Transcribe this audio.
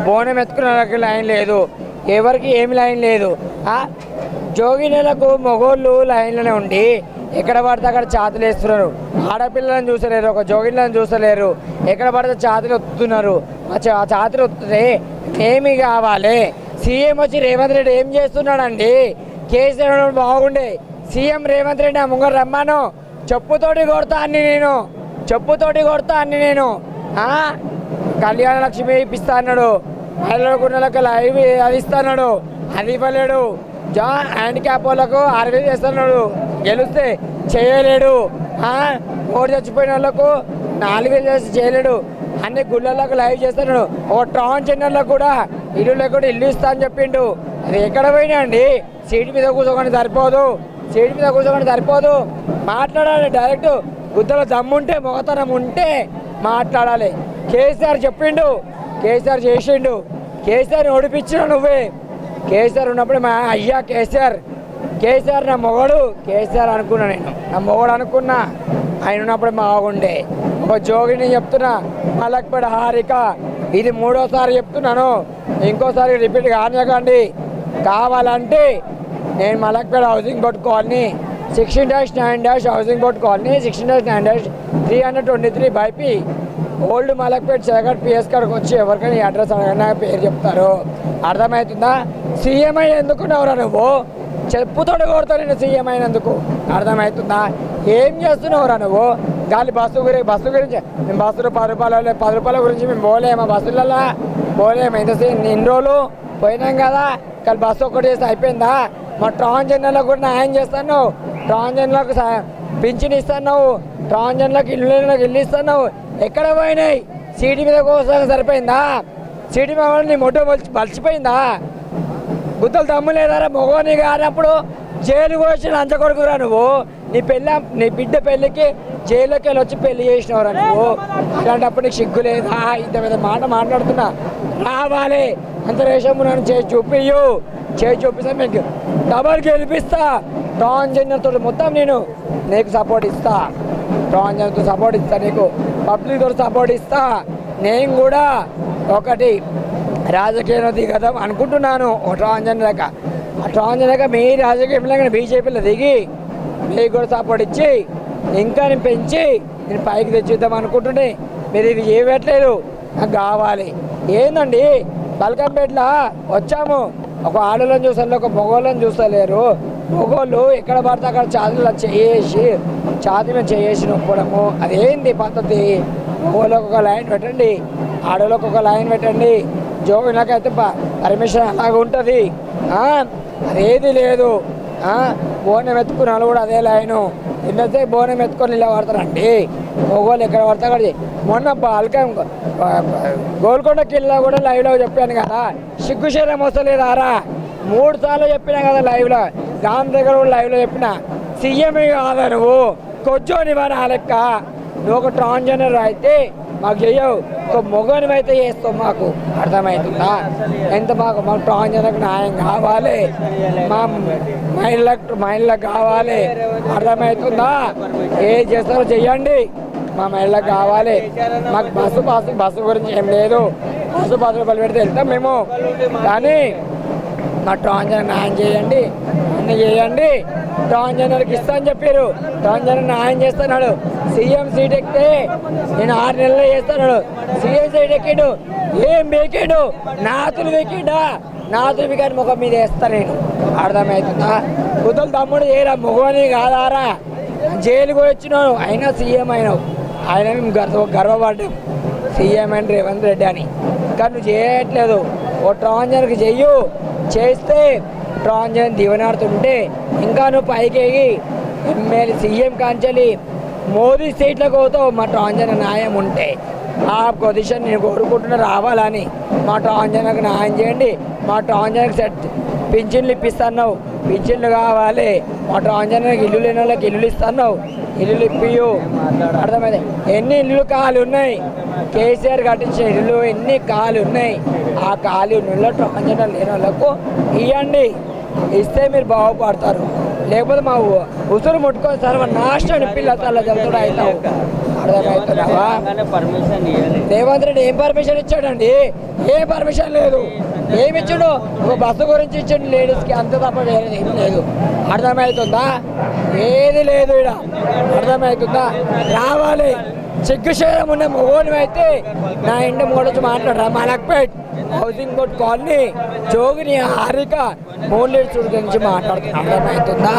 బోనం ఎత్తుకున్న వాళ్ళకి లైన్ లేదు, ఎవరికి ఏమి లైన్ లేదు. జోగినీలకు మగోళ్ళు లైన్లోనే ఉండి ఎక్కడ పడితే అక్కడ ఛాతులు వేస్తున్నారు. ఆడపిల్లలను చూసలేరు, ఒక జోగిన్లను చూసలేరు, ఎక్కడ పడితే ఛాతులు ఒత్తుతున్నారు. ఆ ఛాతులు ఒత్తుతే ఏమి కావాలి? సీఎం వచ్చి రేవంత్ రెడ్డి ఏం చేస్తున్నాడండి? కేసీఆర్ బాగుండే సీఎం రేవంత్ రెడ్డి ఆ ముంగరు రమ్మాను, చెప్పుతోటి కొడతా అన్ని నేను, చెప్పుతోటి కొడతా అన్ని నేను. కళ్యాణ లక్ష్మి ఇప్పిస్తా అన్నాడు, మహిళలకు ఉన్నలకు లైవ్ అది ఇస్తున్నాడు, అది ఇవ్వలేడు. హ్యాండిక్యాప్ వాళ్ళకు 6,000 చేస్తున్నాడు, గెలిస్తే చేయలేడు. ఓటు చచ్చిపోయిన వాళ్ళకు 4,000 చేసి చేయలేడు. అన్ని గుళ్ళలకు లైవ్ చేస్తున్నాడు. ఒక ట్రాన్స్జెండర్లకు కూడా ఇల్లు లేకుండా ఇల్లు ఇస్తా అని చెప్పిండు. అది ఎక్కడ పోయినా అండి? సీటు మీద కూర్చోకుండా సరిపోదు, సీటు మీద కూర్చోకుండా సరిపోదు. మాట్లాడాలి డైరెక్ట్. గుద్దల దమ్ముంటే మొగతనం ఉంటే మాట్లాడాలి. కేసీఆర్ చెప్పిండు, కేసీఆర్ చేసిండు, కేసీఆర్ ఓడిపించిన నువ్వే. కేసీఆర్ ఉన్నప్పుడు మా అయ్యా కేసీఆర్ నా మొగడు కేసీఆర్ అనుకున్నా, నేను నా మొగడు అనుకున్నా. ఆయన ఉన్నప్పుడు బాగుండే. ఒక జోగిని చెప్తున్నా, మలక్పేట హారిక, ఇది 3వసారి చెప్తున్నాను, ఇంకోసారి రిపీట్ కానివ్వకండి. కావాలంటే నేను Malakpet housing board colony 16-9 housing board colony 16-9 323 బైపీ ఓల్డ్ మలక్పేట సెకండ్ పిఎస్ కాడికి వచ్చి ఎవరికైనా ఈ అడ్రస్ అడగనా పేరు చెప్తారు. అర్థమవుతుందా? సీఎం అయ్యి ఎందుకున్నావురా నువ్వు? చెప్పుతోడు కొడతావు నేను సీఎం అయినందుకు. అర్థమవుతుందా? ఏం చేస్తున్నావురా నువ్వు? గాలి బస్సు గురించి మేము బస్సులు 10 రూపాయల గురించి మేము పోలేమా? బస్సులలో పోలేము. ఎంతసేపు ఇన్ని రోజులు పోయినాం కదా, కానీ బస్సు ఒక్కటి చేస్తే అయిపోయిందా? మా ట్రాన్స్జెండర్లకు కూడా న్యాయం చేస్తాను, ట్రాన్స్జెండర్లకు పింఛన్ ఇస్తున్నావు, ట్రాన్స్జెండర్లకు ఇల్లు ఇస్తున్నావు. ఎక్కడ పోయినాయి? సీటు మీద కోసం సరిపోయిందా? సీటు మీద నీ మొట్ట మలిచిపోయిందా? గుద్దలు దమ్ము లేదారా? మొగోని కానప్పుడు జైలు వచ్చి లంచకొడుకురా నువ్వు. నీ బిడ్డ పెళ్ళికి జైల్లోకి వెళ్ళి వచ్చి పెళ్లి చేసినవరా నువ్వు. అలాంటప్పుడు నీకు సిగ్గు లేదా? ఇంత మీద మాట మాట్లాడుతున్నా. రావాలి అంత రేషము నన్ను చేసి చూపిస్తా, మీకు డబల్ గెలిపిస్తా. ట్రాన్స్జెండర్తో మొత్తం నేను నీకు సపోర్ట్ ఇస్తా, ట్రాన్స్జెండర్తో సపోర్ట్ ఇస్తా, నీకు పబ్లిక్తో సపోర్ట్ ఇస్తా. నేను కూడా ఒకటి రాజకీయంలో దిగదాం అనుకుంటున్నాను. ఒక ట్రాన్స్జెండర్ ఆ ట్రాన్స్జెండర్ మీ రాజకీయంలో బీజేపీలో దిగి మీకు కూడా సపోర్ట్ ఇచ్చి ఇంకా నేను పెంచి నేను పైకి తెచ్చిద్దాం అనుకుంటుంటే మీరు ఇది చేయట్లేదు. నాకు కావాలి. ఏందండి బల్కంపేటలో వచ్చాము, ఒక ఆడలను చూసారు, ఒక మొగోళ్ళని చూస్తలేరు. మొగోళ్ళు ఎక్కడ పడితే అక్కడ ఛాతీ మీద చేసి నొప్పడము, అదేంది పద్ధతి? మొగోళ్ళకి ఒక లైన్ పెట్టండి, ఆడోళ్ళకి ఒక లైన్ పెట్టండి. జోగినకైతే పర్మిషన్ అలాగే ఉంటుంది. అదేది లేదు. బోనం ఎత్తుకున్న వాళ్ళు కూడా అదే లైను. ఎందుకంటే బోనం ఎత్తుకొని ఇలా పడతారండి మొగోళ్ళు ఎక్కడ పడితే అక్కడ. మొన్న గోల్కొండ కిల్లా కూడా లైవ్లో చెప్పాను కదా, సిగ్గుశరం వస్తలేదారా? 3 సార్లు చెప్పినా కదా లైవ్లో. గాంధీ దగ్గర కూడా లైవ్లో చెప్పిన. సీఎం కాదా నువ్వు? కొజ్జోని వారు ఆ లెక్క. నువ్వు ఒక ట్రాన్స్జెండర్ అయితే మాకు చెయ్యవు, ఒక మొగని అయితే చేస్తావు. మాకు అర్థమవుతుందా? మాకు ట్రాన్స్జెండర్కి న్యాయం కావాలి, మా మహిళలకు కావాలి. అర్థమవుతుందా? ఏం చేస్తారో చెయ్యండి, మా మహిళలకు కావాలి. మాకు బస్సు గురించి ఏం లేదు. బస్సు 10 రూపాయలు పెడితే వెళ్తాం మేము, కానీ మా ట్రాన్స్జెండర్ న్యాయం చేయండి, అన్నీ చేయండి. ట్రాన్స్జెండర్కి ఇస్తా అని చెప్పారు, ట్రాన్స్జెండర్ న్యాయం చేస్తున్నాడు. సీఎం సీట్ ఎక్కితే నేను 6 నెలల్లో చేస్తున్నాడు. సీఎం సీట్ ఎక్కిడు, ఏం బీకిడు? నాతులు బీకిడా? నాతులు బీకాని ముఖం మీద వేస్తా నేను. అర్థమవుతుందా? కుదలు తమ్ముడు చేయరా, మొగని కాదారా? జైలుకు వచ్చినావు, అయినా సీఎం అయినావు. ఆయన మేము గర్వపడ్డాం సీఎం అండ్ రేవంత్ రెడ్డి అని. కానీ నువ్వు చేయట్లేదు. ఓ ట్రాన్స్జెండర్కి చెయ్యు, చేస్తే ట్రాన్స్జెండర్ దీవెనాడుతుంటే ఇంకా నువ్వు పైకి ఎగి ఎమ్మెల్యే సీఎం కాంచలి మోదీ సీట్లకు పోతావు. మా ట్రాన్స్జెండర్ న్యాయం ఉంటే ఆ పొజిషన్ నేను కోరుకుంటున్నా రావాలని. మా ట్రాన్స్జెండర్కి న్యాయం చేయండి. మా ట్రాన్స్జెండర్కి పింఛన్లు ఇప్పిస్తున్నావు, పింఛన్లు కావాలి. మా ట్రాన్స్జెండర్కి ఇల్లు లేని వాళ్ళకి ఇల్లులు ఇస్తున్నావు, ఇల్లులు ఇప్పియు. అర్థమైంది? ఎన్ని ఇల్లు ఖాళీ ఉన్నాయి? కేసీఆర్ కట్టించిన ఇల్లు ఎన్ని ఖాళీ ఉన్నాయి? ఆ ఖాళీ ఉన్న ట్రాన్స్జెండర్ లేని వాళ్ళకు ఇవ్వండి. ఇస్తే మీరు బాగుపడతారు. లేకపోతే మా ఉసురు ముట్టుకొని సర్వ నాశనం పిల్ల తల్ల జల్లుడు అవుతావు. అర్థమవుతున్నావా? పర్మిషన్ ఇవ్వాలి. రేవంత్ రెడ్డి ఏం పర్మిషన్ ఇచ్చాడండి? ఏ పర్మిషన్ లేదు. ఏమి ఇచ్చాడు? ఒక బస్సు గురించి ఇచ్చాడు లేడీస్కి, అంత తప్ప వేరేది ఏం లేదు. అర్థమవుతుందా? ఏది లేదు ఇక్కడ. అర్థమవుతుందా? రావాలి. సిగ్గుశేరం ఉన్న మొగోని అయితే నా ఇంటి మూడొచ్చి మాట్లాడరా. మలక్పేట్ హౌసింగ్ బోర్డ్ కాలనీ జోగిని హారిక మోన్లేట్ గురించి మాట్లాడుతున్నా. అర్థమవుతుందా?